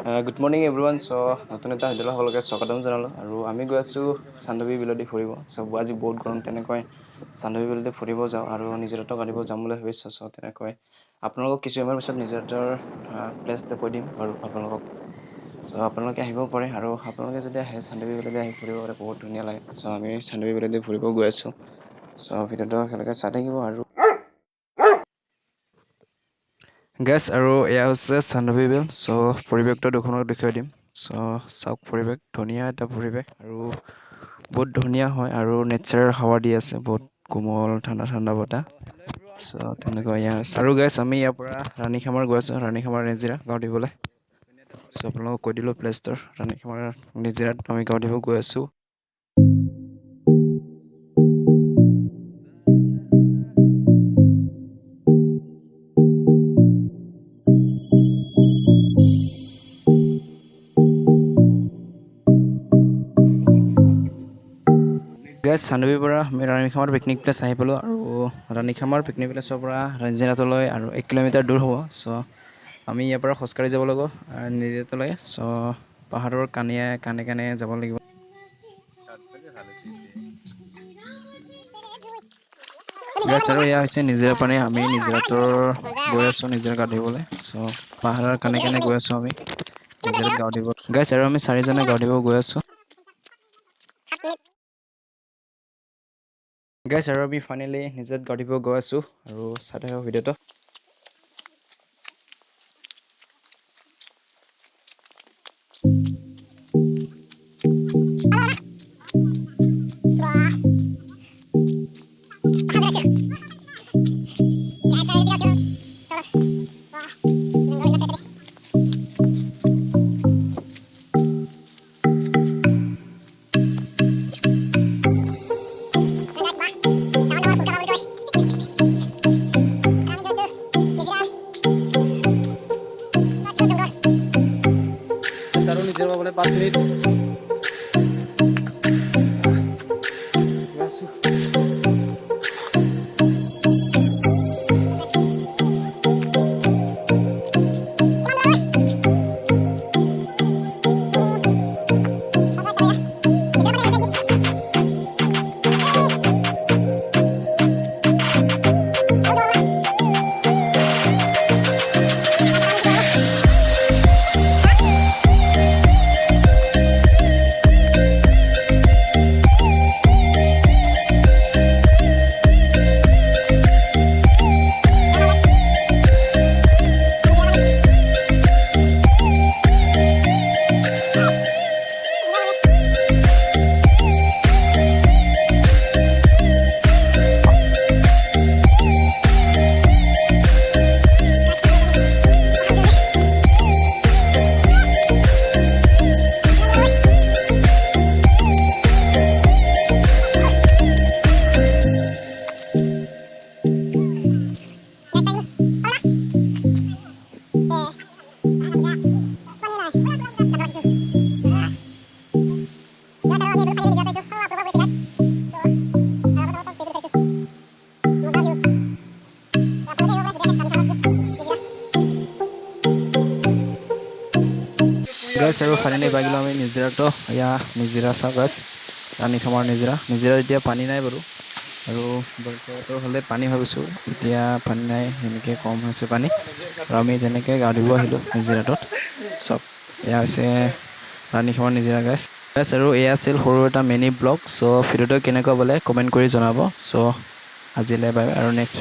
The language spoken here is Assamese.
Good morning everyone. নতুন এটা ভিডিঅ'লৈ সকলোকে স্বাগতম জনালোঁ। আৰু আমি গৈ আছোঁ চান্দৱী বিলদি ফুৰিব। আজি বহুত গৰম, তেনেকৈ চান্দৱী বিলদি ফুৰিব যাওঁ আৰু নিজৰাটো গাড়িব যাম বুলি ভাবিছোঁ। তেনেকৈ আপোনালোকক কিছু সময়ৰ পিছত নিজৰাটোৰ প্লেচটো কৈ দিম বাৰু আপোনালোকক। আপোনালোকে আহিব পাৰে আৰু আপোনালোকে যদি আহে চান্দৱী বিলদি আহি ফুৰিব পাৰে, বহুত ধুনীয়া লাগে। আমি চান্দৱী বিলদি ফুৰিব গৈ আছোঁ। ভিডিঅ'টো একেলগে চাই থাকিব। আৰু গেছ আৰু এয়া হৈছে চান্দৱী বিল। পৰিৱেশটো দুখনক দেখুৱাই দিম। চাওক, পৰিৱেশ ধুনীয়া এটা পৰিৱেশ আৰু বহুত ধুনীয়া হয় আৰু নেচাৰেল হাৱা দি আছে, বহুত কোমল ঠাণ্ডা ঠাণ্ডা বতাহ। তেনেকুৱা এয়া হৈছে। আৰু গেছ আমি ইয়াৰ পৰা ৰাণীখামাৰ গৈ আছোঁ, ৰাণীখামাৰ নেজিৰা গাঁও দিবলৈ। আপোনালোকক কৈ দিলোঁ প্লেচটোৰ, ৰাণীখামাৰ নেজিৰাত আমি গাঁও দিব গৈ আছোঁ। গেছ চান্দৱীৰ পৰা আমি ৰাণীখামাৰ পিকনিক প্লেচ আহি পালোঁ আৰু ৰাণীখামাৰ পিকনিক প্লেচৰ পৰা নেজিৰাটোলৈ আৰু 1 কিলোমিটাৰ দূৰ হ'ব। আমি ইয়াৰ পৰা খোজকাঢ়ি যাব লাগিব নেজিৰাটোলৈ। পাহাৰৰ কাণে কাণে যাব লাগিব। গেছ আৰু এয়া হৈছে নিজৰা পানী। আমি নিজৰাটোৰ গৈ আছোঁ নিজৰা গা ধুবলৈ। পাহাৰৰ কাণে কাণে গৈ আছোঁ আমি নিজৰাত গা ধুব। গেছ আৰু আমি 4জনে গা ধুব গৈ আছোঁ। গেছ আৰু আমি ফাইনেলি নিজৰাত গা ধুব গৈ আছোঁ আৰু চাই থাকক ভিডিঅ'টো। আৰু নিজে পাবলৈ 5 মিনিট গেছ আৰু ফাইনেলি পাই গ'লোঁ আমি নিজৰাটো। এয়া নিজৰা চাওক গেছ, ৰাণীখামাৰ নিজৰা এতিয়া পানী নাই বাৰু। আৰু বতৰ হ'লে পানী ভাবিছোঁ, এতিয়া পানী নাই, সেনেকৈ কম হৈছে পানী। আৰু আমি তেনেকৈ গা ধুব আহিলোঁ নিজৰাটোত। চাওক, এয়া হৈছে ৰাণীখামাৰ নিজৰা গেছ। আৰু এয়া আছিল সৰু এটা মিনি ব্লগ। ভিডিঅ'টো কেনেকুৱা পালে কমেণ্ট কৰি জনাব। আজিলৈ বাই বাই আৰু নেক্সট